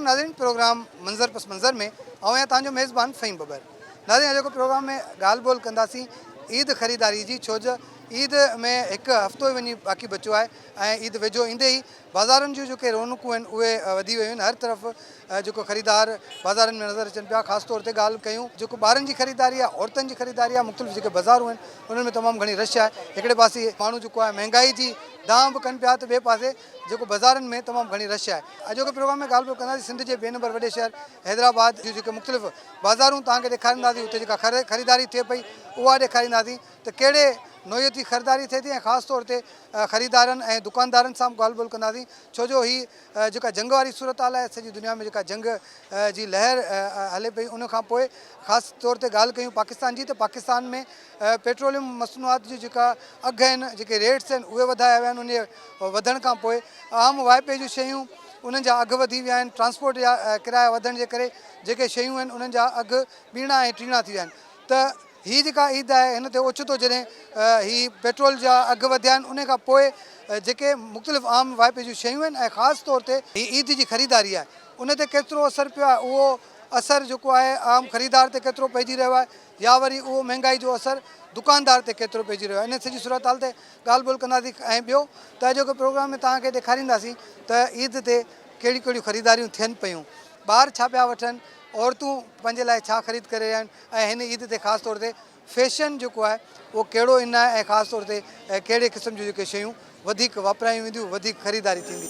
नाज़रीन, प्रोग्राम मंज़र पस मंज़र में आऊं तव्हांजो मेज़बान फ़हीम बबर। नाज़रीन, अॼु प्रोग्राम में ॻाल्हि ॿोल कंदासीं ईद ख़रीदारी जी, छो जो ईद में हिकु हफ़्तो ई वञी बाक़ी बचियो आहे ऐं ईद वेझो ईंदे ई बाज़ारुनि जूं जेके रौनकूं आहिनि उहे वधी वियूं आहिनि। हर तरफ़ जेको ख़रीदार बाज़ारनि में नज़र अचनि पिया। ख़ासि तौर ते ॻाल्हि कयूं जेको ॿारनि जी ख़रीदारी आहे, औरतुनि जी ख़रीदारी आहे, मुख़्तलिफ़ जेके बाज़ारूं आहिनि उन्हनि में तमामु घणी रश आहे। हिकिड़े पासे माण्हू जेको आहे महांगाई जी दाम बि कनि पिया, त ॿिए पासे जेको बाज़ारनि में तमामु घणी रश आहे। अॼोके प्रोग्राम में ॻाल्हि ॿोल कंदासीं सिंध जे ॿिए नंबर वॾे शहर हैदराबाद जूं जेके मुख़्तलिफ़ बाज़ारूं तव्हांखे ॾेखारींदासीं, उते जेका ख़रीदारी थिए पई उहा ॾेखारींदासीं त कहिड़े नोयत जी ख़रीदारी थिए थी ऐं ख़ासि तौर ते ख़रीदारनि ऐं दुकानदारनि सां ॻाल्हि ॿोल कंदासीं, छो जो हीअ जेका जंग वारी सूरत हाल आहे, सॼी दुनिया में जेका जंग जी लहर हले पई, उन खां पोइ ख़ासि तौर ते ॻाल्हि कयूं पाकिस्तान जी, त पाकिस्तान में पेट्रोलियम मसनूआत जी जेका अघु आहिनि, जेके रेट्स आहिनि उहे वधाया विया आहिनि। उन वधण खां पोइ आम वाइपे जूं शयूं उन्हनि जा अघु वधी विया आहिनि। ट्रांसपोर्ट जा किराया वधण जे करे जेके शयूं आहिनि उन्हनि जा अघु ॿीणा ऐं टीणा थी विया आहिनि। त हीअ जेका ईद आहे हिन ते ओचितो जॾहिं हीअ पेट्रोल जा अघु वधिया आहिनि, उन खां पोइ जेके मुख़्तलिफ़ आम वाइपे जूं शयूं आहिनि ऐं ख़ासि तौर ते हीअ ईद जी ख़रीदारी आहे उन ते केतिरो असरु पियो आहे, उहो असरु जेको आहे आम ख़रीदार ते केतिरो पइजी रहियो आहे, या वरी उहो महांगाई जो असरु दुकानदार ते केतिरो पइजी रहियो आहे। इन सॼी सूरत हाल ते ॻाल्हि ॿोल कंदासीं। ऐं ॿियो त अॼोके प्रोग्राम में तव्हांखे ॾेखारींदासीं त ईद ते कहिड़ियूं कहिड़ियूं ख़रीदारियूं थियनि पियूं, ॿार छा पिया वठनि, औरतूं पंहिंजे लाइ छा ख़रीद करे रहिया आहिनि ऐं हिन ईद ते ख़ासि तौर ते फैशन जेको आहे उहो कहिड़ो इन आहे ऐं ख़ासि तौर ते कहिड़े क़िस्म जूं जेके शयूं वधीक वापरायूं वेंदियूं, वधीक ख़रीदारी थींदी।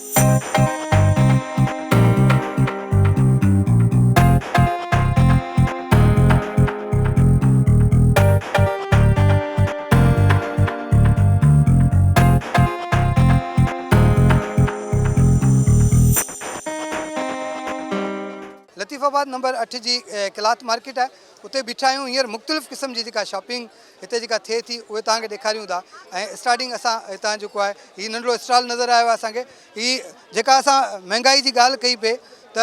लतीफ़ाबाद नंबर 8 जी क्लाथ मार्केट आहे, उते बीठा आहियूं। हींअर मुख़्तलिफ़ क़िस्म जी जेका शॉपिंग हिते जेका थिए थी उहे तव्हांखे ॾेखारियूं था। ऐं स्टार्टिंग असां हितां जेको आहे हीअ नंढिड़ो स्टॉल नज़र आयो आहे असांखे। हीअ जेका असां महांगाई जी ॻाल्हि कई पिए त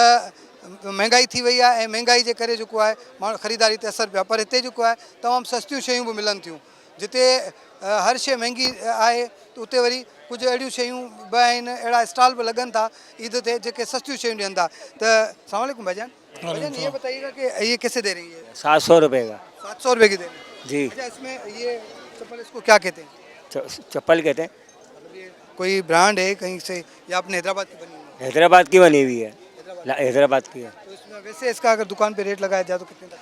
महांगाई थी वई आहे ऐं महांगाई जे करे जेको आहे माण्हू ख़रीदारी ते असरु पियो आहे, पर हिते जेको आहे तमामु सस्तियूं शयूं बि मिलनि थियूं। जिते हर शइ महांगी आहे त उते वरी कुझु अहिड़ियूं शयूं बि आहिनि, अहिड़ा स्टॉल बि लॻनि था ईद ते जेके सस्तियूं शयूं ॾियनि था। त अस्सलाम वालेकुम भाईजान, भाईजान ये बताइएगा कि ये कैसे दे रही है? 700 रुपये का। 700 रुपये की दे रही है जी। अच्छा, इसमें ये चप्पल इसको क्या कहते हैं? चप्पल कहते हैं। मतलब ये कोई ब्रांड है कहीं से या अपने हैदराबाद की बनी हुई है? हैदराबाद की बनी हुई है। हैदराबाद की है। तो इसमें वैसे इसका अगर दुकान पे रेट लगाया जाए तो कितने तक?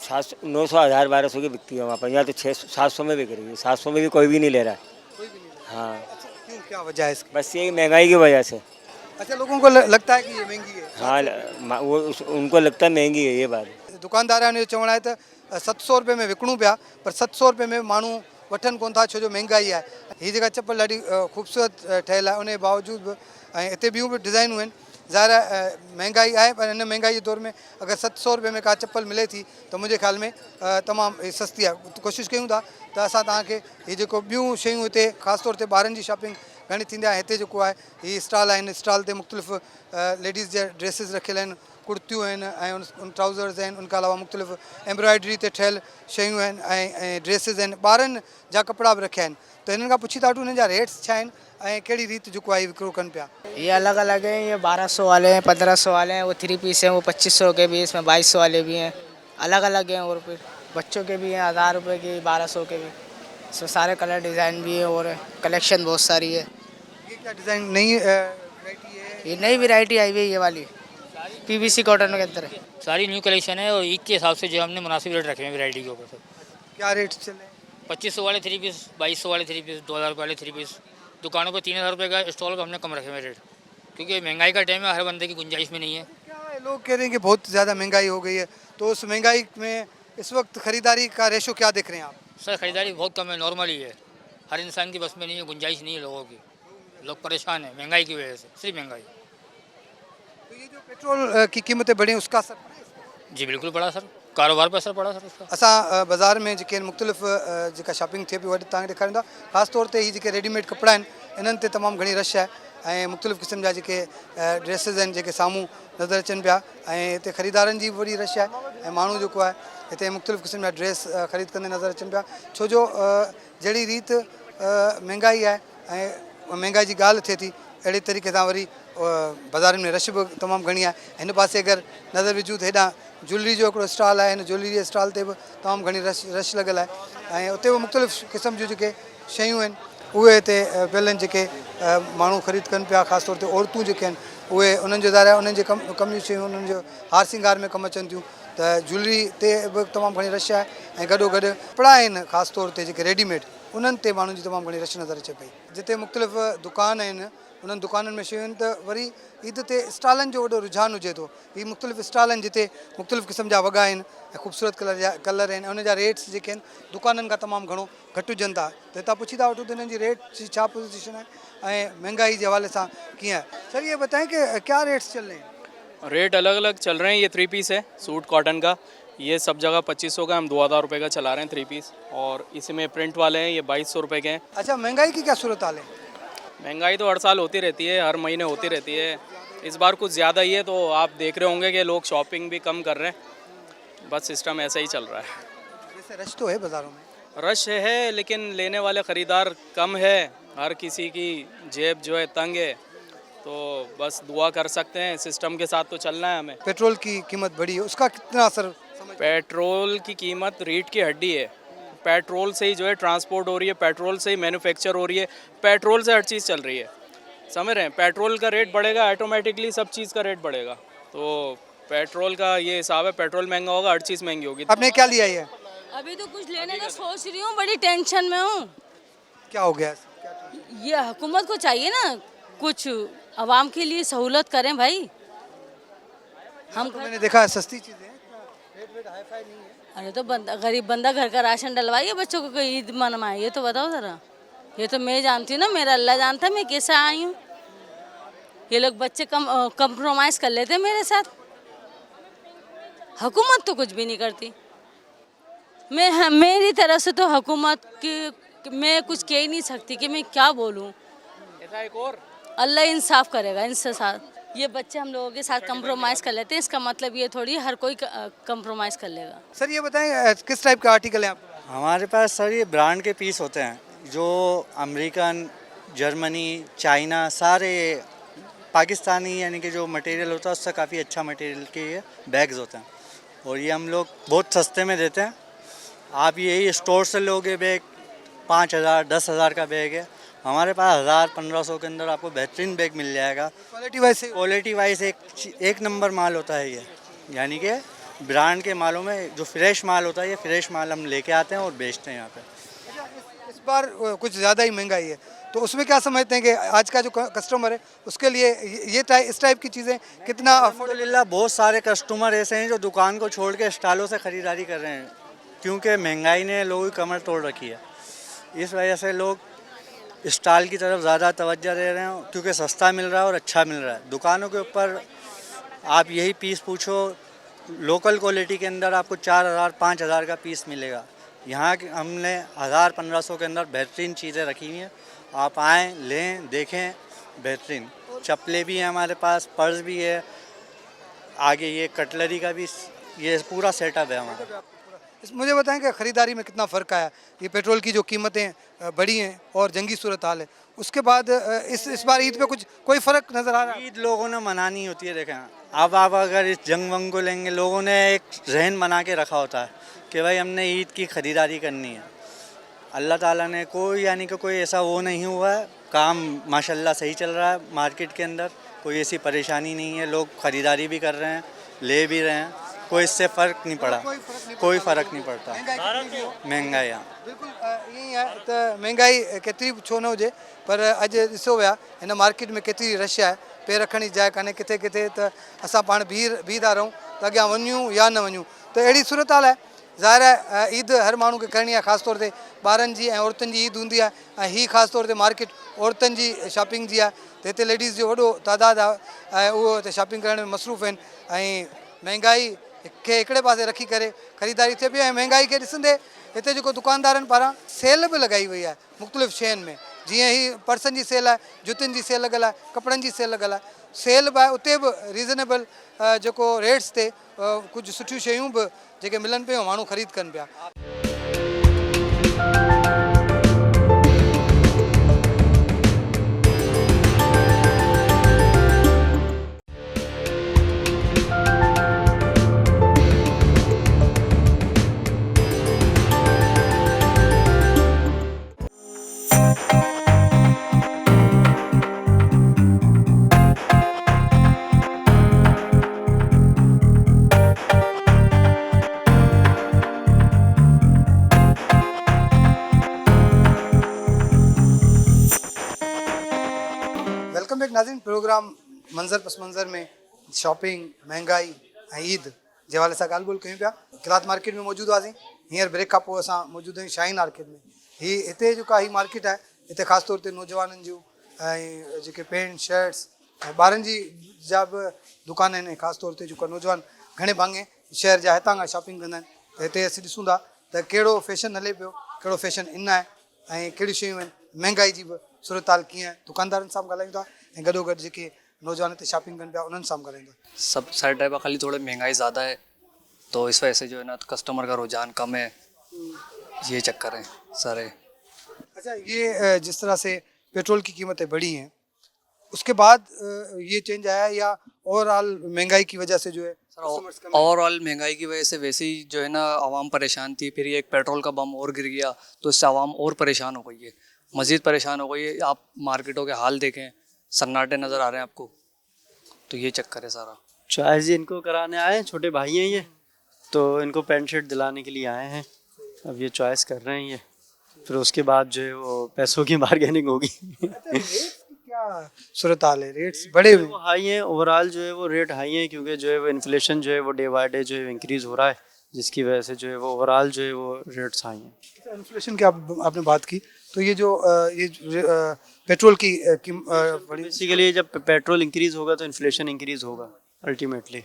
700 900 1000 1200 की बिकती है वहाँ पर। यहाँ तो 600 700 में बिक रही है। 700 में भी कोई भी नहीं ले रहा है। कोई भी नहीं लेता। हाँ, अच्छा, क्यों, क्या वजह है इसकी? बस ये महंगाई की वजह से। अच्छा, लोगों को लगता है कि ये महंगी है। हाँ, वो उनको लगता है महंगी है ये बात। दुकानदारनि जो चवणु आहे त 700 रुपये में विकिणूं पिया, पर 700 रुपये में माण्हू वठनि कोन था, छो जो महांगाई आहे। हीअ जेका चप्पल ॾाढी ख़ूबसूरत ठहियलु आहे, उन जे बावजूद बि ऐं हिते ॿियूं बि डिज़ाइनूं आहिनि। ज़ाहिर आहे महंगाई आहे, पर हिन महांगाई जे दौर में अगरि 700 रुपये में का चप्पल मिले थी त मुंहिंजे ख़्याल में तमामु सस्ती आहे। कोशिशि कयूं था त असां तव्हांखे हीअ जेको ॿियूं शयूं हिते ख़ासि तौर ते ॿारनि जी शॉपिंग घणी थींदी आहे, हिते जेको आहे हीअ स्टॉल आहिनि। स्टॉल ते मुख़्तलिफ़ लेडीज़ जा ड्रेसिस रखियल आहिनि, कुर्तियूं आहिनि ऐं उन ट्राउज़र्स आहिनि। उनखां अलावा मुख़्तलिफ़ एम्ब्रॉयडरी ते ठहियल शयूं आहिनि ऐं ड्रेसिस आहिनि। ॿारनि जा कपिड़ा बि रखिया आहिनि। त हिननि खां पुछी था वठूं हिननि जा रेट्स छा आहिनि ऐं कहिड़ी रीति जेको आहे विकिरो कनि पिया। ये अलग अलग है। ये 1200 वाले हैं, 1500 वाले हैं, वो 3 पीस हैं, वो 2500 के भी, इसमें 2200 वाले भी हैं, अलग अलग हैं। और फिर बच्चों के भी हैं 1000 रुपये के, 1200 के भी। इसमें सारे कलर डिज़ाइन भी है और कलेक्शन बहुत सारी है। ये क्या डिज़ाइन नई वैरायटी है? ये नई वैरायटी आई हुई है, ये वाली PVC कॉटन के अंदर है। सारी न्यू कलेक्शन है और ईद के हिसाब से जो हमने मुनासिब रेट रखे हैं वैरायटी के ऊपर। क्या रेट चल रहे हैं? 2500 वाले 3 पीस, 2200 वाले 3 पीस, 2000 वाले 3 पीस। दुकानों पर 3000 रुपये का स्टॉल पर हमने कम रखे हुए रेट, क्योंकि महंगाई का टाइम है, हर बंदे की गुंजाइश में नहीं है। क्या है, लोग कह रहे हैं कि बहुत ज़्यादा महंगाई हो गई है, तो उस महंगाई में इस वक्त ख़रीदारी का रेशो क्या देख रहे हैं आप? सर ख़रीदारी बहुत कम है, नॉर्मल ही है। हर इंसान की बस में नहीं है, गुंजाइश नहीं है लोगों की। लोग परेशान हैं महंगाई की वजह से, सिर्फ महंगाई। तो ये जो पेट्रोल की कीमतें बढ़ी उसका असर पड़ा है इस पर? जी बिल्कुल पड़ा सर, कारोबार पर असर पड़ा सर उसका। असां बाज़ार में जेके मुख़्तलिफ़ जेका शॉपिंग थिए पई उहा तव्हांखे ॾेखारींदा। ख़ासि तौर ते हीअ जेके रेडीमेड कपिड़ा आहिनि इन्हनि ते तमामु घणी रश आहे ऐं मुख़्तलिफ़ क़िस्म जा जेके ड्रेसिस आहिनि जेके साम्हूं नज़र अचनि पिया। ऐं हिते ख़रीदारनि जी बि वॾी रश आहे ऐं माण्हू जेको आहे हिते मुख़्तलिफ़ क़िस्म जा ड्रेस ख़रीद कंदे नज़र अचनि पिया, छो जो जहिड़ी रीति महांगाई आहे ऐं महांगाई जी ॻाल्हि थिए थी अहिड़े तरीक़े सां वरी बाज़ारुनि में रश बि तमामु घणी आहे। हिन पासे अगरि नज़र विझूं त हेॾां ज्वैलरी जो हिकिड़ो स्टॉल आहे, हिन ज्वैलरी जे स्टॉल ते बि तमामु घणी रश लॻल आहे ऐं उते बि मुख़्तलिफ़ क़िस्म जूं जेके शयूं आहिनि उहे हिते पियल आहिनि, जेके माण्हू ख़रीद कनि पिया। ख़ासि तौर ते औरतूं जेके आहिनि उहे उन्हनि जो ज़ाहिर आहे उन्हनि जे कम जूं शयूं उन्हनि जो हार सिंगार में कमु अचनि थियूं, त ज्वैलरी ते बि तमामु घणी रश आहे ऐं गॾोगॾु कपिड़ा आहिनि ख़ासि तौर ते जेके रेडीमेड उन्हनि ते माण्हुनि जी तमामु घणी रश नज़र अचे पई। जिते मुख़्तलिफ़ दुकान आहिनि उन्हनि दुकाननि में शयूं आहिनि त वरी ईद ते स्टॉलनि जो वॾो रुझान हुजे थो। हीअ मुख़्तलिफ़ स्टॉल आहिनि जिते मुख़्तलिफ़ क़िस्म जा वॻा आहिनि ऐं ख़ूबसूरत कलर आहिनि ऐं उन जा रेट्स जेके आहिनि दुकाननि खां तमामु घणो घटि हुजनि था। त हितां पुछी था वठूं त हिननि जी रेट जी छा पोजीशन आहे ऐं महांगाई जे हवाले सां कीअं आहे। सर ये बताएं कि क्या रेट्स चल रहे हैं? रेट अलग अलग चल रहे हैं। ये 3 पीस है सूट कॉटन का, ये सब जगह 2500 का, हम 2000 रुपये का चला रहे हैं 3 पीस। और इसमें प्रिंट वाले हैं, ये 2200 रुपये के हैं। अच्छा, महंगाई की क्या सूरत हाल है? महंगाई तो हर साल होती रहती है, हर महीने होती रहती है। इस बार कुछ ज़्यादा ही है, तो आप देख रहे होंगे कि लोग शॉपिंग भी कम कर रहे हैं। बस सिस्टम ऐसा ही चल रहा है। वैसे रश तो है बाज़ारों में? रश है, लेकिन लेने वाले ख़रीदार कम है। हर किसी की जेब जो है तंग है, तो बस दुआ कर सकते हैं। सिस्टम के साथ तो चलना है हमें। पेट्रोल की कीमत बढ़ी है, उसका कितना असर पेट्रोल की कीमत रीढ़ की हड्डी है। पेट्रोल से ही जो है ट्रांसपोर्ट हो रही है, पेट्रोल से ही मैन्युफैक्चर हो रही है, पेट्रोल से हर चीज़ चल रही है। समझ रहे हैं? पेट्रोल का रेट बढ़ेगा, ऑटोमेटिकली सब चीज़ का रेट बढ़ेगा। तो पेट्रोल का ये हिसाब है, पेट्रोल महंगा होगा, हर चीज़ महंगी होगी। आपने क्या लिया ये? अभी तो कुछ लेने का सोच रही हूँ, बड़ी टेंशन में हूँ। क्या हो गया? ये हुकूमत को चाहिए ना कुछ आवाम के लिए सहूलत करें भाई। हम तो मैंने देखा है सस्ती चीज़ें हैं, रेट वेट हाई फाई नहीं है। अरे तो गरीब बंदा घर का राशन डलवाइए, बच्चों को कोई ईद मनवाए, ये तो बताओ ज़रा। ये तो मैं जानती हूँ ना, मेरा अल्लाह जानता है मैं कैसे आई हूँ। ये लोग बच्चे कंप्रोमाइज़ कर लेते हैं मेरे साथ। हुकूमत तो कुछ भी नहीं करती। मेरी तरफ से तो हुकूमत की मैं कुछ कह ही नहीं सकती कि मैं क्या बोलूँ। एक और अल्लाह इंसाफ करेगा इनसे साथ। ये बच्चे हम लोगों के साथ कंप्रोमाइज़ कर लेते हैं, इसका मतलब ये थोड़ी हर कोई कंप्रोमाइज़ कर लेगा। सर ये बताएं किस टाइप का आर्टिकल है आपके पास? हमारे पास सर ये ब्रांड के पीस होते हैं, जो अमेरिकन, जर्मनी, चाइना, सारे पाकिस्तानी यानी कि जो मटेरियल होता है उससे काफ़ी अच्छा मटेरियल के ये बैग्स होते हैं और ये हम लोग बहुत सस्ते में देते हैं। आप यही स्टोर से लोगे बैग 5000 10,000 का बैग है, हमारे पास 1000-1500 के अंदर आपको बेहतरीन बैग मिल जाएगा। क्वालिटी वाइज एक नंबर माल होता है ये, यानी कि ब्रांड के मालों में जो फ्रेश माल होता है, ये फ्रेश माल हम लेके आते हैं और बेचते हैं यहाँ पे। इस बार कुछ ज़्यादा ही महंगाई है, तो उसमें क्या समझते हैं कि आज का जो कस्टमर है उसके लिए इस टाइप की चीज़ें कितना अल्हम्दुलिल्लाह बहुत सारे कस्टमर ऐसे हैं जो दुकान को छोड़ के स्टॉलों से ख़रीदारी कर रहे हैं, क्योंकि महंगाई ने लोगों की कमर तोड़ रखी है। इस वजह से लोग स्टॉल की तरफ ज़्यादा तवज्जो दे रहे हैं, क्योंकि सस्ता मिल रहा है और अच्छा मिल रहा है। दुकानों के ऊपर आप यही पीस पूछो, लोकल क्वालिटी के अंदर आपको 4000-5000 का पीस मिलेगा। यहाँ हमने 1000-1500 के अंदर बेहतरीन चीज़ें रखी हुई हैं, आप आएँ, लें, देखें। बेहतरीन चप्पलें भी हैं हमारे पास, पर्स भी है, आगे ये कटलरी का भी ये पूरा सेटअप है हमारा। मुझे बताएं कि ख़रीदारी में कितना फ़र्क आया? ये पेट्रोल की जो कीमतें बढ़ी हैं और जंगी सूरत हाल है, उसके बाद इस बार ईद पे कोई फ़र्क नज़र आ रहा है? ईद लोगों ने मनानी होती है। देखें, अब आप अगर इस जंग वंग को लेंगे, लोगों ने एक जहन बना के रखा होता है कि भाई हमने ईद की ख़रीदारी करनी है। अल्लाह ताला ने कोई ऐसा वो नहीं हुआ है, काम माशाल्लाह सही चल रहा है मार्केट के अंदर, कोई ऐसी परेशानी नहीं है, लोग ख़रीदारी भी कर रहे हैं, ले भी रहे हैं, कोई इससे फ़र्क नहीं पड़ा, कोई फ़र्क नहीं पड़ता। महंगाई बिल्कुल ईअं आहे त महांगाई केतिरी बि छो न हुजे, पर अॼु ॾिसो विया हिन मार्केट में केतिरी रश आहे, पैर रखण जी जाइ कान्हे किथे किथे, त असां पाण बीह था रहूं त अॻियां वञूं या न वञूं। त अहिड़ी सूरत हाल आहे। ज़ाहिर आहे ईद हर माण्हू खे करणी आहे, ख़ासि तौर ते ॿारनि जी ऐं औरतुनि जी ईद हूंदी आहे, ऐं हीअ ख़ासि तौर ते मार्केट औरतुनि जी शॉपिंग जी आहे, त हिते लेडीज़ जो वॾो तइदादु आहे ऐं उहो हिते शॉपिंग करण में मसरूफ़ आहिनि। ऐं महांगाई खे हिकिड़े पासे रखी करे ख़रीदारी थिए पई, ऐं महांगाई खे ॾिसंदे हिते जेको दुकानदारनि पारां सेल बि लॻाई वई आहे मुख़्तलिफ़ शयुनि में, जीअं ही पर्सनि जी सेल आहे, जुतियुनि जी सेल लॻल आहे, कपिड़नि जी सेल लॻल आहे, सेल बि आहे, उते बि रीज़नेबल जेको रेट्स ते कुझु सुठियूं शयूं बि जेके मिलनि पियूं माण्हू ख़रीद कनि पिया। नाज़रीन प्रोग्राम मंज़र पस मंज़र में शॉपिंग महांगाई ऐं ईद जे हवाले सां ॻाल्हि ॿोल कयूं पिया। क्लॉथ मार्केट में मौजूदु हुआसीं। हींअर ब्रेक खां पोइ असां मौजूदु आहियूं शाहीन मार्केट में। हिते जेका हीअ मार्केट आहे हिते ख़ासि तौर ते नौजवाननि जूं ऐं जेके पैंट शर्ट्स ऐं ॿारनि जी जा बि दुकान आहिनि। ख़ासि तौर ते जेका नौजवान घणे भाङे शहर जा हितां खां शॉपिंग कंदा आहिनि। त हिते असीं ॾिसूं था त कहिड़ो फैशन हले पियो, कहिड़ो फैशन इन आहे ऐं कहिड़ियूं शयूं आहिनि, महांगाई जी बि सूरत हाल कीअं आहे। दुकानदारनि सां बि ॻाल्हायूं था ऐं गॾोगॾु जेके नौजवान हिते शॉपिंग कनि पिया उन्हनि सां बि ॻाल्हायूं था। सब साइड टाइप खाली थोड़ा महंगाई ज़्यादा है तो इस वजह से जो है ना कस्टमर का रुझान कम है, ये चक्कर है सारे। अच्छा, ये जिस तरह से पेट्रोल की कीमतें बढ़ी हैं उसके बाद ये चेंज आया या ओवरऑल महंगाई की वजह से जो है customers कम हैं? ओवरऑल महंगाई की वजह से वैसे ही जो है ना आवाम परेशान थी, फिर ये एक पेट्रोल का बम और गिर गया तो इससे आवाम और परेशान हो गई है, मज़ीद परेशान हो गई है। आप मार्केटों के हाल देखें, सन्नाटे नज़र आ रहे हैं आपको, तो ये चक्कर है सारा। चॉइस इनको कराने आए हैं, छोटे भाई हैं ये, तो इनको पैंट शर्ट दिलाने के लिए आए हैं। अब ये चॉइस कर रहे हैं ये, फिर उसके बाद जो है वो पैसों की बार्गेनिंग होगी। क्या सूरत हाल है, रेट्स बढ़े हुए वो हाई हैं, ओवरऑल जो है वो रेट हाई हैं क्योंकि जो है वो इन्फ्लेशन जो है वो डे बाय डे जो है इंक्रीज़ हो रहा है, जिसकी वजह से जो है वो ओवरऑल जो है वो रेट्स हाई हैं। इन्फ्लेशन की आपने बात की तो ये जो पेट्रोल की बड़ी बेसिकली जब पेट्रोल इंक्रीज़ होगा तो इन्फ्लेशन इंक्रीज़ होगा अल्टीमेटली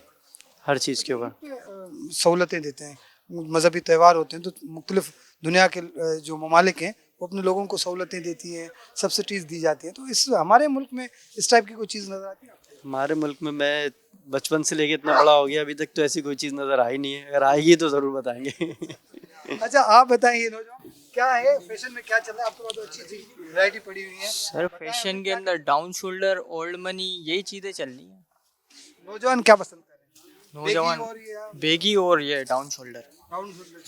हर चीज़ के ऊपर। सहूलतें देते हैं, मजहबी त्यौहार होते हैं तो मुख्तलिफ दुनिया के जो ममालिक हैं वो अपने लोगों को सहूलतें देती हैं, सब्सिडीज़ दी जाती हैं। तो इस हमारे मुल्क में इस टाइप की कोई चीज़ नज़र आती है? हमारे मुल्क में मैं बचपन से लेके इतना बड़ा हो गया, अभी तक तो ऐसी कोई चीज़ नज़र आई नहीं है, अगर आएगी तो ज़रूर बताएंगे। अच्छा, आप बताएं ये नौजवान क्या है फैशन में क्या चल रहा है? आपके पास तो अच्छी अच्छी वैरायटी पड़ी हुई है। सर फैशन के अंदर डाउन शोल्डर, ओल्ड मनी, यही चीज़ें चल रही हैं। नौजवान क्या पसंद कर रहे हैं? नौजवान बेगी और ये बेगी और ये डाउन शोल्डर। राउंड शोल्डर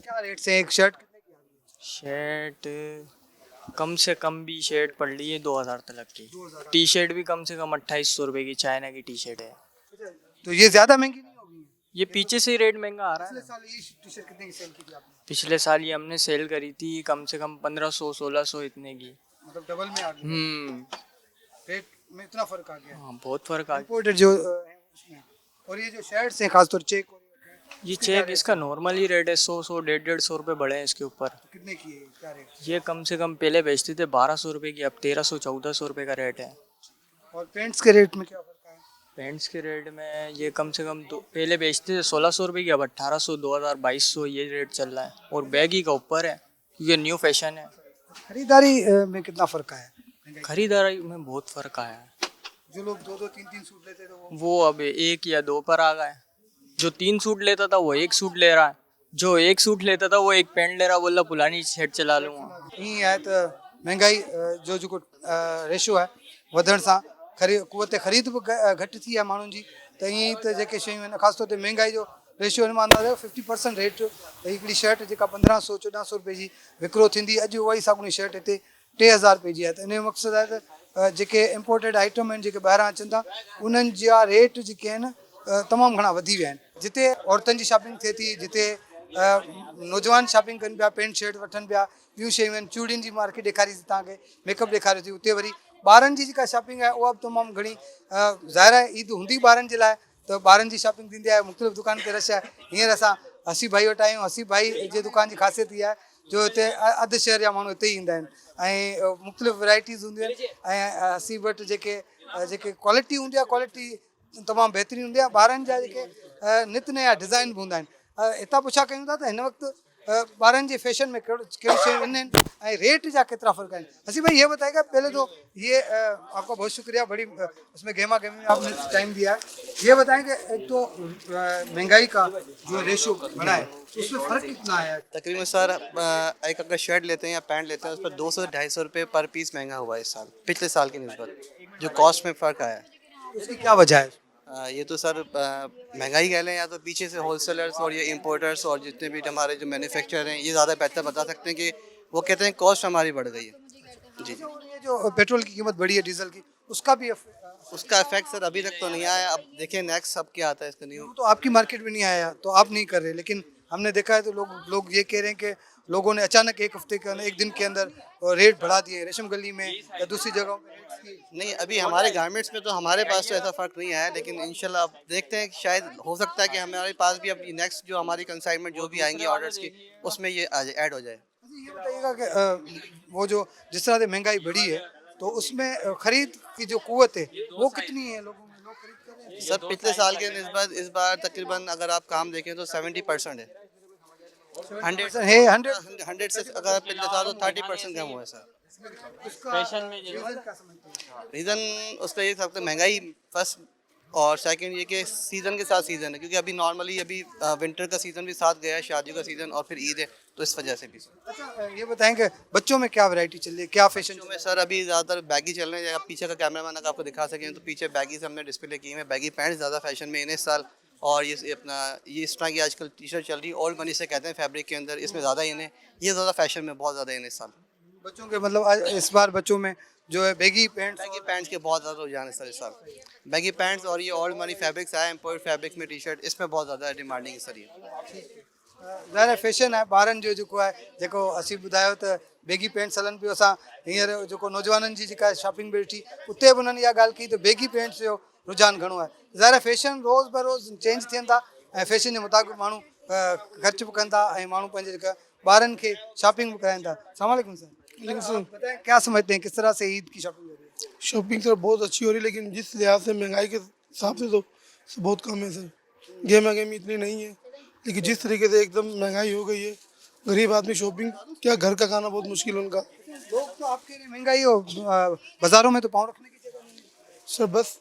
क्या रेट से एक शर्ट कितने की आ रही है? शर्ट कम से कम भी शर्ट पड़ रही है 2000 तक की। टी शर्ट भी कम से कम 2800 रुपये की चाइना की टी शर्ट है। तो ये ज्यादा महंगी नहीं होगी? ये पीछे से ही रेट महंगा आ रहा है पिछले ना। साल ये टी शर्ट कितने की सेल की थी आपने? पिछले साल ये हमने सेल करी थी कम से कम 1500-1600 इतने की। मतलब डबल में आ गई। रेट में इतना फर्क आ गया। हाँ बहुत फर्क आ गया। इंपोर्टेड जो है उसमें। और ये जो शर्ट्स हैं खासतौर चेक और ये चेक इसका नॉर्मल ही रेट है 100 150 रुपये बढ़े हैं इसके ऊपर। कितने की है क्या रेट? ये कम से कम पहले बेचते थे 1200 रुपये की, अब 1300-1400 रुपये का रेट है। और पेंट्स के रेट में क्या फर्क है? पेंट्स के रेट में ये कम से कम पहले बेचते थे 1600 रुपये की, अब 1800, 2000, 2200 ये रेट चल रहा है। और बैगी का ऊपर है क्योंकि न्यू फैशन है। खरीदारी में कितना फर्क आया? खरीदारी में बहुत फ़र्क आया है। जो लोग 2-2 3-3 सूट लेते थे वो अब 1 या 2 पर आ गए। जो 3 सूट लेता था वो 1 सूट ले रहा है, जो 1 सूट लेता था वो 1 पैंट ले रहा, बोला पुरानी शर्ट चला लूँगा। ईअं आहे त महांगाई जो जेको रेशो आहे वधण सां कुवत ख़रीद बि घटि थी आहे माण्हुनि जी। त ईअं ई त जेके शयूं आहिनि ख़ासि तौर ते महांगाई जो रेशियो हिन मां अंदाज़ो 50% रेट भई हिकिड़ी शर्ट जेका 1500-1400 रुपए जी विकिरो थींदी, अॼु उहा ई साॻुणी शर्ट हिते 3000 रुपए जी आहे। त इन जो मक़सदु आहे त जेके इम्पोर्टेड आइटम आहिनि जेके ॿाहिरां अचनि था उन्हनि जा रेट जेके आहिनि तमामु घणा वधी विया आहिनि। जिते औरतुनि जी शॉपिंग थिए थी, जिते नौजवान शॉपिंग कनि पिया, पैंट शर्ट वठनि पिया, ॿियूं शयूं आहिनि, चूड़ियुनि जी मार्केट ॾेखारी तव्हांखे, मेकअप ॾेखारियो थी, उते वरी ॿारनि जी जेका शॉपिंग आहे उहा बि तमामु घणी ज़ाहिर आहे ईद हूंदी ॿारनि जे लाइ त ॿारनि जी शॉपिंग थींदी आहे, मुख़्तलिफ़ दुकान ते रश आहे। हींअर असां हसी भाई वटि आहियूं। हसी भाई जे दुकान जी ख़ासियत इहा आहे जो हिते अधु शहर जा माण्हू हिते ई ईंदा आहिनि ऐं मुख़्तलिफ़ वैराइटीज़ हूंदियूं आहिनि ऐं हसी वटि जेके क्वालिटी हूंदी आहे क्वालिटी तमामु बहितरीनु हूंदी आहे। ॿारनि जा जेके नित नया डिज़ाइन बि हूंदा आहिनि। हितां पुछा कयूं था त हिन वक़्तु ॿारनि जे फैशन में कहिड़ी शयूं इन आहिनि ऐं रेट जा केतिरा फ़र्क़ आहिनि? हसी भाई ये बताएगा पहले तो ये आपका बहुत शुक्रिया, बड़ी उसमें गहमा गहमी में आपने टाइम दिया है। ये बताएं कि एक तो महंगाई का जो रेशो बढ़ा है उसमें फ़र्क कितना आया है? तकरीबन सर एक अगर शर्ट लेते हैं या पैंट लेते हैं उस पर 200 से 250 रुपये पर पीस महंगा हुआ है इस साल, पिछले साल की निस्बत जो कॉस्ट में फ़र्क आया है। उसकी क्या वजह है? ये तो सर महंगाई कह लें या तो पीछे से होलसेलर्स और ये इंपोर्टर्स और जितने भी हमारे जो मैन्युफैक्चरर हैं ये ज़्यादा बेहतर बता सकते हैं कि वो कहते हैं कॉस्ट हमारी बढ़ गई है। जी ये जो पेट्रोल की कीमत बढ़ी है, डीजल की, उसका भी उसका इफेक्ट सर अभी तक तो नहीं आया। अब देखिए नेक्स्ट अब क्या आता है इसका न्यू। तो आपकी मार्केट में नहीं आया तो आप नहीं कर रहे, लेकिन हमने देखा है तो लोग ये कह रहे हैं कि लोगों ने अचानक एक हफ्ते के अंदर, एक दिन के अंदर रेट बढ़ा दिए रेशम गली में या दूसरी जगहों पे रेट्स की? नहीं, अभी हमारे गारमेंट्स में तो हमारे पास तो ऐसा फ़र्क नहीं आया, लेकिन इंशाल्लाह अब देखते हैं कि शायद हो सकता है कि हमारे पास भी अभी नेक्स्ट जो हमारी कंसाइनमेंट जो भी आएंगी ऑर्डर्स की, उसमें ये ऐड हो जाए। ये बताइएगा कि वो जो जिस तरह से महंगाई बढ़ी है तो उसमें खरीद की जो कुव्वत है वो कितनी है लोगों में, लोग खरीद कर रहे हैं? सब पिछले साल के निस्बत इस बार तकरीबन अगर आप काम देखें तो 70% है। 100 है 100 100 से अगर पिछले साल तो 30% कम हुआ है सर। रीज़न उसका ये सकते महंगाई फर्स्ट, और सेकंड ये कि सीज़न के साथ सीज़न है, क्योंकि अभी नॉर्मली अभी विंटर का सीज़न भी साथ गया है, शादियों का सीज़न और फिर ईद है, तो इस वजह से भी। अच्छा ये बताएं कि बच्चों में क्या वैरायटी चल रही है, क्या फैशन में सर अभी ज़्यादातर बैगी चल रहे हैं। आप पीछे का कैमरामैन अगर आपको दिखा सकें तो पीछे बैगी से हमने डिस्प्ले की है, बैगी पैंट्स ज़्यादा फैशन में इन इस साल, और ये अपना ये इस तरह की आजकल टी शर्ट चल रही है, ओल्ड मनी से कहते हैं फैब्रिक के अंदर, इसमें ज़्यादा इन्हें ये ज़्यादा फैशन में बहुत ज़्यादा इन इस साल बच्चों के, मतलब इस बार बच्चों में जो है बैगी पैंट्स के बहुत ज़्यादा रुझान है सर इस साल। बैगी पैंट्स और ये ओल्ड मनी फैब्रिक्स आए, इम्पोर्ट फैब्रिक में टी शर्ट, इसमें बहुत ज़्यादा डिमांडिंग है सर ये। ज़ाहिर है फैशन है ॿारनि जो जेको आहे, जेको असीं ॿुधायो त बैगी पैंट्स हलनि पियो, असां हींअर जेको नौजवाननि जी जेका शॉपिंग बि ॾिठी उते बि उन्हनि इहा ॻाल्हि कई त बैगी पैंट्स जो रुझान घणो आहे। ज़ाहिर है फैशन रोज़ ब रोज़ चेंज थियनि था ऐं फैशन जे मुताबिक़ माण्हू ख़र्च बि कनि था ऐं माण्हू पंहिंजे जेका ॿारनि खे शॉपिंग भी कराइनि था। अस्सलाम वालेकुम सर, बताएं क्या समझते हैं किस तरह से ईद की शॉपिंग हो रही है? शॉपिंग तो बहुत अच्छी हो रही है, लेकिन जिस लिहाज से महंगाई के हिसाब से तो बहुत कम है सर। गेम इतनी नहीं है, लेकिन जिस तरीके से एकदम महंगाई हो गई है, गरीब आदमी शॉपिंग क्या घर का खाना बहुत मुश्किल उनका। लोग तो आपके लिए महंगाई हो, बाजारों में तो पाँव रखने की जगह नहीं है। सर बस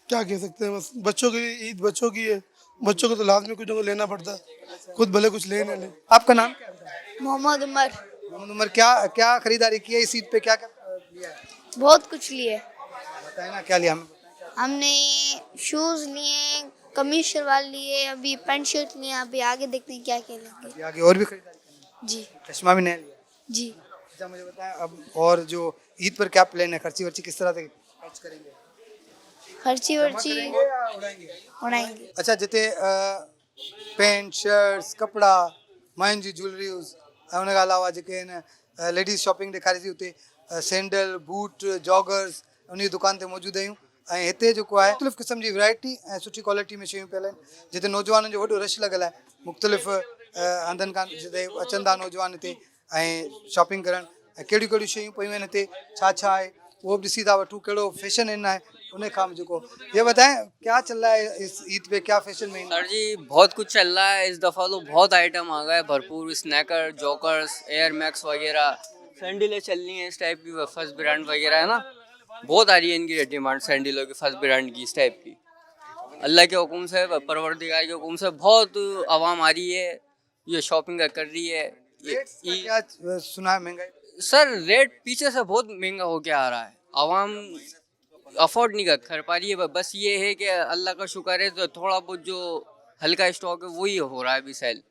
क्या कह सकते हैं, बस बच्चों के लिए ईद बच्चों की है, बच्चों को तो लाजमी कुछ ना कुछ लेना पड़ता है, खुद भले कुछ ले न ले। आपका नाम क्या है? मोहम्मद उमर। मोहम्मद उमर, क्या क्या खरीदारी की है इस ईद पे, क्या क्या लिया है? बहुत कुछ लिए। बताए ना क्या लिया हमें? हमने शूज़ लिए, कमीज शलवार लिए, अभी पैंट शर्ट लिए, अभी आगे देखते हैं क्या क्या लेंगे। आगे और भी खरीदारी करनी है? जी। चश्मा भी नया लिया? जी। अच्छा मुझे बताएं अब, और जो ईद पर क्या प्लान है, खर्ची वर्ची किस तरह से खर्च करेंगे? खर्ची वर्ची उड़ाएंगे। अच्छा जिते पैंट शर्ट्स कपड़ा माइन जी ज्वेलरीज़ ऐं उन खां अलावा जेके आहिनि लेडीज़ शॉपिंग ॾेखारी थी, उते सैंडल बूट जॉगर्स उन जी दुकान ते मौजूदु आहियूं ऐं हिते जेको आहे मुख़्तलिफ़ क़िस्म जी वैरायटी ऐं सुठी क्वालिटी में शयूं पियल आहिनि, जिते नौजवाननि जो वॾो रश लॻल आहे। मुख़्तलिफ़ हंधनि खां जिते अचनि था नौजवान हिते ऐं शॉपिंग करणु, ऐं कहिड़ियूं कहिड़ियूं शयूं पियूं आहिनि हिते, छा छा आहे वो भी ॾिसी था वठूं, कहिड़ो फैशन इन आहे उन खां जेको। ये बताएं क्या चल रहा है इस ईद पे, क्या फैशन में? सर जी बहुत कुछ चल रहा है इस दफ़ा, तो बहुत आइटम आ गए भरपूर, स्नैकर जॉकर्स एयर मैक्स वगैरह, सैंडलें चल रही हैं इस टाइप की, फर्स्ट ब्रांड वगैरह है ना, बहुत आ रही है इनकी डिमांड सैंडलों की, फर्स्ट ब्रांड की इस टाइप की। अल्लाह के हुक्म से, परवरदिगार के हुक्म से बहुत आवाम आ रही है, ये शॉपिंग कर रही है। क्या सुना है महंगाई? सर रेट पीछे से बहुत महंगा हो के आ रहा है, आवाम अफोर्ड नहीं कर पा रही है। बस ये है कि अल्लाह का शुक्र है तो थोड़ा बहुत जो हल्का स्टॉक है वही हो रहा है अभी सेल,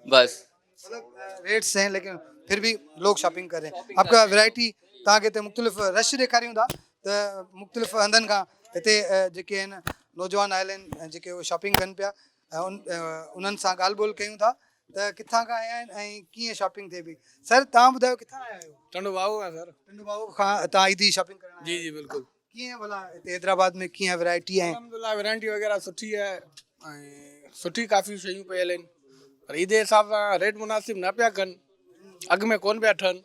बस मतलब रेट्स हैं लेकिन फिर भी लोग शॉपिंग कर रहे हैं। आपका वैरायटी तव्हांखे हिते मुख़्तलिफ़ रश ॾेखारियूं था त मुख़्तलिफ़ हंधनि खां हिते जेके आहिनि नौजवान आयल आहिनि जेके उहे शॉपिंग कनि पिया, उन्हनि सां ॻाल्हि ॿोल कयूं था त किथां खां आया आहिनि ऐं कीअं शॉपिंग थिए पई। सर तव्हां ॿुधायो किथां आया आहियो? टंडो बाबू है सर। टंडो बाबू खां तव्हां ईदी शॉपिंग करण आया? जी जी बिल्कुल। कीअं भला हिते हैदराबाद में कीअं वैरायटी आहे? अल्हम्दुलिल्लाह वैरायटी वगैरह सुठी है, सुठी काफ़ी शयूं पियल आहिनि, पर ईद जे हिसाब सां रेट मुनासिब न पिया कनि, अॻु में कोन पिया ठहनि,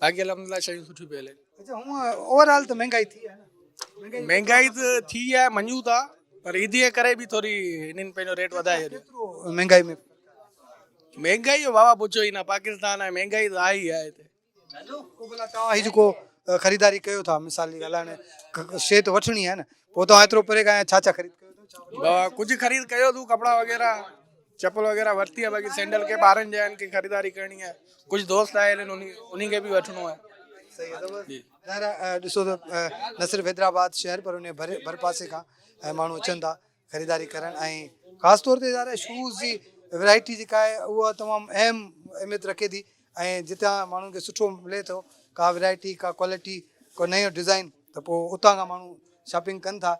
बाक़ी अल्हम्दुलिल्लाह शयूं सुठी पियल आहिनि। अच्छा हूअं ओवरऑल त महांगाई थी आहे न? महंगाई तो थी है मञूं था, पर ईद जे करे भी थोड़ी इन्हनि पंहिंजो रेट वधाए छॾियो। महंगाई में महंगाई जो बाबा पुछो ई ना, पाकिस्तान है महंगाई तो आई है हिते। भला तव्हां ही जेको ख़रीदारी कयो था, मिसाल जी ॻाल्हि आहे, शइ त वठणी आहे न, पोइ तव्हां एतिरो परे खां छा छा ख़रीद कयो था? बाबा कुछ खरीद कयो तू, कपड़ा वगैरह चप्पल वगैरह वरती है, बाकी सैंडल के ॿारनि जा की खरीदारी करनी है, कुछ दोस्त आए उन्हीं के भी वठणो है। सही है। ॾिसो त न सिर्फ़ु हैदराबाद शहर पर उन भर पासे खां माण्हू अचनि था ख़रीदारी करणु, ऐं ख़ासि तौर ते ज़ाहिर शूज़ जी वैरायटी जेका आहे उहा तमामु अहम अहमियत रखे थी, ऐं जितां माण्हुनि खे सुठो मिले थो, का वैरायटी का क्वालिटी को नयो डिज़ाइन, त पोइ उतां खां माण्हू शॉपिंग कनि था।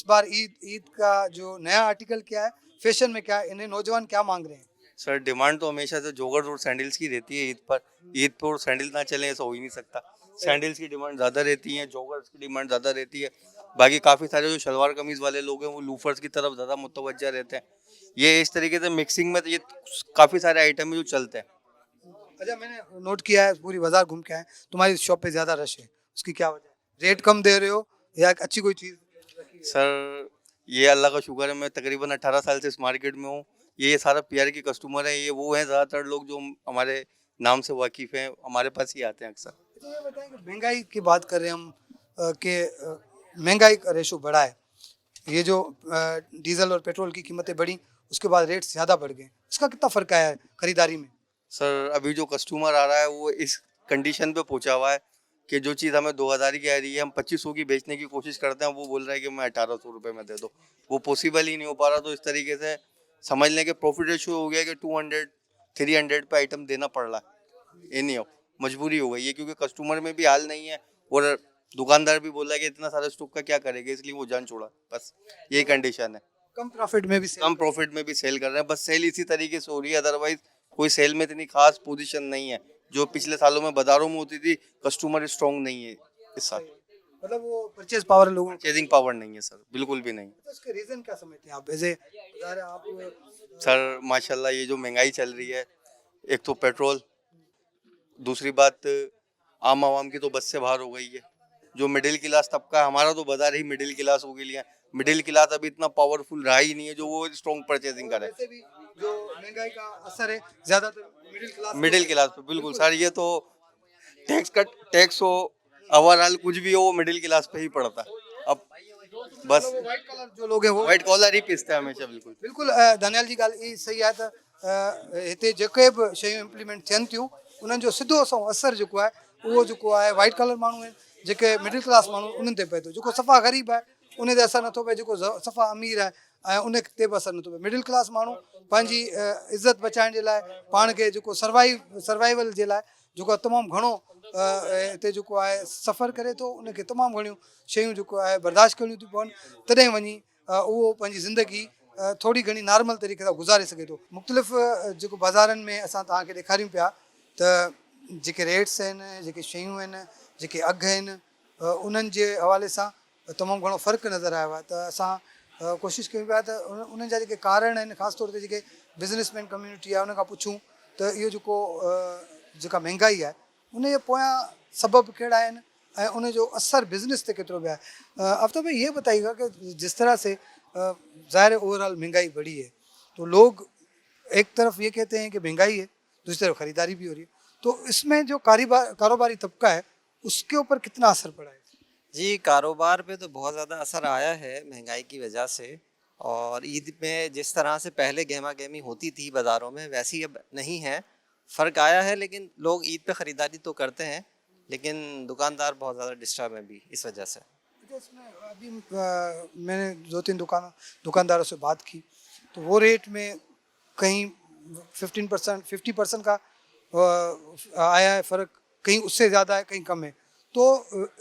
बार ईद का जो नया आर्टिकल क्या है, फैशन में क्या है, इन्हें नौजवान क्या मांग रहे हैं? सर डिमांड तो हमेशा से जोगर्स और सैंडल्स की रहती है ईद पर। ईद पर और सैंडल ना चले ऐसा हो ही नहीं सकता। सैंडल्स की डिमांड ज़्यादा रहती है, जोगर्स की डिमांड ज़्यादा रहती है। बाकी काफ़ी सारे जो शलवार कमीज़ वाले लोग हैं वो लूफर्स की तरफ ज़्यादा मुतवज्जा रहते हैं। ये इस तरीके से मिक्सिंग में तो ये काफ़ी सारे आइटम है जो चलते हैं। अच्छा, मैंने नोट किया है, पूरी बाजार घूम के आए, तुम्हारी शॉप पे ज़्यादा रश है, उसकी क्या वजह है? रेट कम दे रहे हो या अच्छी कोई चीज़? सर ये अल्लाह का शुक्र है, मैं तकरीबन 18 साल से इस मार्केट में हूँ। ये सारा पीआर के कस्टमर हैं, ये वो हैं ज़्यादातर लोग जो हमारे नाम से वाकिफ़ हैं, हमारे पास ही आते हैं अक्सर। तो ये बताएं कि महंगाई की बात कर रहे हैं हम कि महंगाई का रेशो बढ़ा है, ये जो डीजल और पेट्रोल की कीमतें बढ़ी उसके बाद रेट ज़्यादा बढ़ गए, इसका कितना फ़र्क आया है खरीदारी में? सर अभी जो कस्टमर आ रहा है वो इस कंडीशन पे पहुंचा हुआ है कि जो चीज़ हमें 2000 की आ रही है हम 2500 की बेचने की कोशिश करते हैं, वो बोल रहा है कि मैं 1800 रुपये में दे दो। वो पॉसिबल ही नहीं हो पा रहा। तो इस तरीके से समझ लें कि प्रॉफिट रेशियो हो गया कि 200 300 पे आइटम देना पड़ रहा है। ये नहीं हो, मजबूरी हो गई है क्योंकि कस्टमर में भी हाल नहीं है और दुकानदार भी बोल रहा है कि इतना सारा स्टॉक का क्या करेगा, इसलिए वो जान छोड़ा। बस यही कंडीशन है। कम प्रॉफिट में भी कम प्रॉफिट में भी सेल कर रहे हैं, बस सेल इसी तरीके से हो रही है। अदरवाइज कोई सेल में इतनी खास पोजीशन नहीं है जो पिछले सालों में बाजारों में होती थी। कस्टमर स्ट्रॉन्ग नहीं है इस साल, मतलब वो परचेज पावर लोगों की। परचेजिंग पावर नहीं है सर, बिल्कुल भी नहीं। तो इसके रीज़न क्या समझते हैं आप? ऐसे आप सर माशाल्लाह ये जो महंगाई चल रही है, एक तो पेट्रोल, दूसरी बात आम आवाम की तो बस से बाहर हो गई है। जो मिडिल क्लास तबका है, हमारा तो बाजार ही मिडिल क्लास हो गया है। मिडिल क्लास अभी इतना पावरफुल रहा ही नहीं है जो वो स्ट्रॉन्ग परचेजिंग करे। वैसे भी जो महंगाई का असर है ज़्यादातर मिडिल क्लास पे बिल्कुल सर। ये तो टैक्स हो, ओवरऑल कुछ भी हो, वो मिडिल क्लास पे ही पड़ता है। अब बस व्हाइट कलर जो लोग हैं वो वाइट कॉलर ही पीसते हैं हमेशा। बिल्कुल बिल्कुल दानियाल जी ॻाल्हि ई सही आहे त हिते जेके बि शयूं इम्प्लीमेंट थियनि थियूं उन्हनि जो सिधो असर जेको आहे उहो जेको आहे वाइट कलर माण्हू आहिनि, जेके मिडिल क्लास माण्हू उन्हनि ते पए थो। जेको सफ़ा ग़रीब आहे उन ते असरु नथो पए, जेको सफ़ा अमीर आहे ऐं उन ते बि असरु नथो पए। मिडिल क्लास माण्हू पंहिंजी इज़त बचाइण जे लाइ, पाण खे जेको सर्वाइवल जे लाइ जेको तमामु घणो हिते जेको आहे सफ़र करे थो, उनखे तमामु घणियूं शयूं जेको आहे बर्दाश्त करणियूं थियूं पवनि, तॾहिं वञी उहो पंहिंजी ज़िंदगी थोरी घणी नॉर्मल तरीक़े सां गुज़ारे सघे थो। मुख़्तलिफ़ जेको बाज़ारनि में असां तव्हांखे ॾेखारियूं पिया त जेके रेट्स आहिनि, जेके शयूं आहिनि, जेके अघु आहिनि, उन्हनि जे हवाले सां तमामु घणो फ़र्क़ु नज़र आयो आहे। त असां कोशिशि कयूं पिया त उन्हनि जा जेके कारण आहिनि, ख़ासि तौर ते जेके बिज़नेसमैन कम्यूनिटी आहे उन खां पुछूं त इहो जेको जेका महांगाई आहे उन जे पोयां सबब कहिड़ा आहिनि ऐं उन जो असर बिज़नेस पे कितना गया है। आफ्ताब भाई ये बताइएगा कि जिस तरह से ज़ाहिर है ओवरऑल महंगाई बढ़ी है, तो लोग एक तरफ ये कहते हैं कि महंगाई है, दूसरी तरफ ख़रीदारी भी हो रही है, तो इसमें जो कारोबारी तबका है उसके ऊपर कितना असर पड़ा है? जी, कारोबार पे तो बहुत ज़्यादा असर आया है महंगाई की वजह से। और ईद में जिस तरह से पहले गहमा गहमी होती थी बाज़ारों में, वैसी अब नहीं है। फ़र्क आया है, लेकिन लोग ईद पे ख़रीदारी तो करते हैं, लेकिन दुकानदार बहुत ज़्यादा डिस्टर्ब हैं भी इस वजह से। इसमें अभी मैंने 2-3 दुकानदारों से बात की तो वो रेट में कहीं 15% 50% का आया है फ़र्क, कहीं उससे ज़्यादा है, कहीं कम है। तो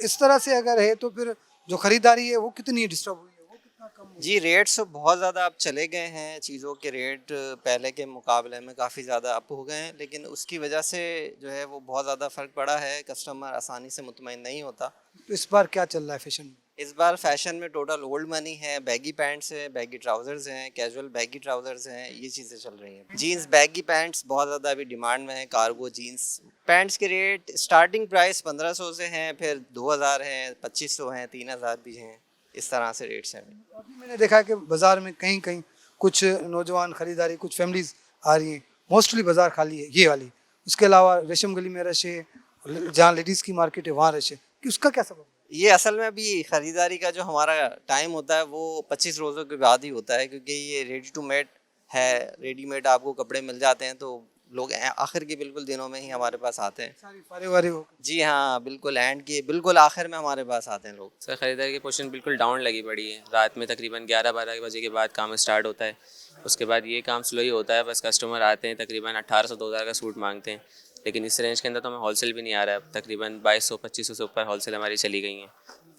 इस तरह से अगर है तो फिर जो ख़रीदारी है वो कितनी डिस्टर्ब हुई है, वो कितना कम हुई? जी, रेट्स बहुत ज़्यादा अब चले गए हैं, चीज़ों के रेट पहले के मुकाबले में काफ़ी ज़्यादा अप हो गए हैं, लेकिन उसकी वजह से जो है वो बहुत ज़्यादा फ़र्क पड़ा है। कस्टमर आसानी से मुतमईन नहीं होता। तो इस बार क्या चल रहा है फैशन में? इस बार फैशन में टोटल ओल्ड मनी है, बैगी पैंट्स हैं, बैगी ट्राउज़र्स हैं, कैजुअल बैगी ट्राउज़र्स हैं, ये चीज़ें चल रही हैं। जीन्स बैगी पैंट्स बहुत ज़्यादा अभी डिमांड में है। कार्गो जीन्स पैंट्स के रेट स्टार्टिंग प्राइस 1500 से हैं, फिर 2000 हैं, 2500 हैं, 3000 भी हैं, इस तरह से रेट्स हैं। अभी मैंने देखा है कि बाज़ार में कहीं कहीं कुछ नौजवान ख़रीदारी, कुछ फैमिलीज़ आ रही हैं, मोस्टली बाज़ार खाली है ये वाली, उसके अलावा रेशम गली में रश है, जहाँ लेडीज़ की मार्केट है वहाँ रश है, कि उसका क्या सबब? ये असल में अभी ख़रीदारी का जो हमारा टाइम होता है वो 25 रोज़ों के बाद ही होता है, क्योंकि ये रेडी टू मेड है, रेडीमेड आपको कपड़े मिल जाते हैं, तो लोग आखिर के बिल्कुल दिनों में ही हमारे पास आते हैं। सारी फारे हो। जी हाँ, बिल्कुल एंड के बिल्कुल आखिर में हमारे पास आते हैं लोग। सर ख़रीदारी की पोजीशन बिल्कुल डाउन लगी पड़ी है। रात में तकरीबन 11-12 बजे के बाद काम स्टार्ट होता है, उसके बाद ये काम स्लो ही होता है। बस कस्टमर आते हैं, तकरीबन 1800-2000 का सूट मांगते हैं, लेकिन इस रेंज के अंदर तो हमें होलसेल भी नहीं आ रहा है। तकरीबन 2200-2500 से ऊपर होलसेल हमारी चली गई हैं।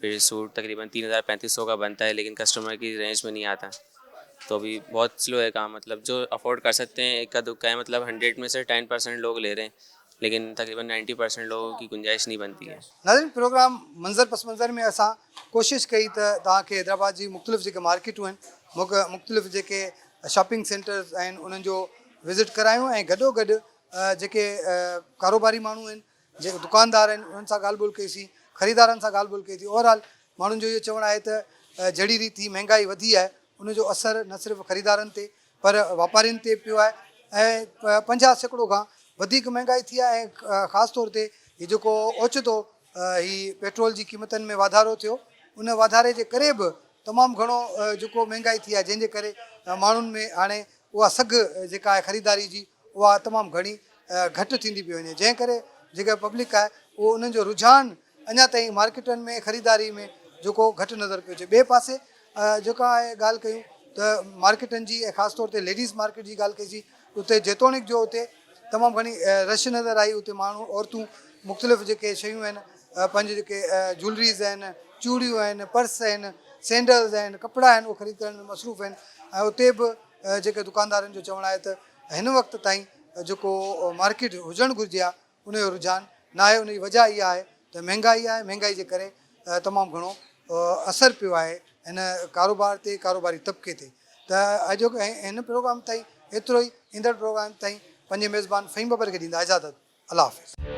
फिर सूट तकरीबन 3,000-3,500 का बनता है, लेकिन कस्टमर की रेंज में नहीं आता। तो अभी बहुत स्लो है काम, मतलब जो अफोर्ड कर सकते हैं इक्का दुक्का है, मतलब 100 में से 10% लोग ले रहे हैं, लेकिन तकरीबन 90% लोगों की गुंजाइश नहीं बनती है। नाज़रीन, प्रोग्राम मंज़र पस मंज़र में असां कोशिशि कई त तव्हांखे हैदराबाद जी मुख़्तलिफ़ जेके मार्केटूं आहिनि, मुख़्तलिफ़ जेके शॉपिंग सेंटर्स आहिनि उन्हनि जो विज़िट करायूं ऐं गॾोगॾु जेके कारोबारी माण्हू आहिनि, जेके दुकानदार आहिनि, उन्हनि सां ॻाल्हि ॿोल कईसीं, ख़रीदारनि सां ॻाल्हि ॿोल कई थी। ओवरऑल माण्हुनि जो इहो चवणु आहे त जहिड़ी रीति महांगाई वधी आहे उनजो असरु न सिर्फ़ु ख़रीदारनि ते पर वापारियुनि ते पियो आहे ऐं 50% खां वधीक महांगाई थी आहे। ऐं ख़ासि तौर ते हीउ जेको ओचितो ही पेट्रोल जी क़ीमतनि में वाधारो थियो, उन वाधारे जे करे बि तमामु घणो जेको महांगाई थी आहे, जंहिंजे करे माण्हुनि में हाणे उहा सघ जेका आहे ख़रीदारी जी उहा तमामु घणी घटि थींदी पई वञे, जंहिं करे जेका पब्लिक आहे उहो उन्हनि जो रुझान अञा ताईं मार्केटनि में ख़रीदारी में जेको घटि नज़र पियो अचे। ॿिए पासे जेका आहे ॻाल्हि कयूं त मार्केटनि जी ऐं ख़ासि तौर ते लेडीज़ मार्केट जी ॻाल्हि कईसीं, उते जेतोणीकि जो उते तमामु घणी रश नज़र आई। उते माण्हू औरतूं मुख़्तलिफ़ जेके शयूं आहिनि, पंहिंजे जेके ज्वैलरीज़ आहिनि, चूड़ियूं आहिनि, पर्स आहिनि, सैंडल्स आहिनि, कपिड़ा आहिनि, उहे ख़रीद करण में मसरूफ़ आहिनि। ऐं उते बि जेके दुकानदारनि जो चवणु आहे त हिन वक़्तु ताईं जेको मार्केट हुजणु घुरिजे आहे उनजो रुझान न आहे। उनजी वजह इहा आहे त महांगाई आहे। महांगाई जे करे तमामु घणो असरु पियो आहे हिन कारोबार ते, कारोबारी तबिके ते। त अॼु हिन प्रोग्राम ताईं एतिरो ई। ईंदड़ प्रोग्राम ताईं पंहिंजे मेज़बान फ़हीम बबर खे ॾींदा इजाज़त। अल्लाह हाफ़िज़।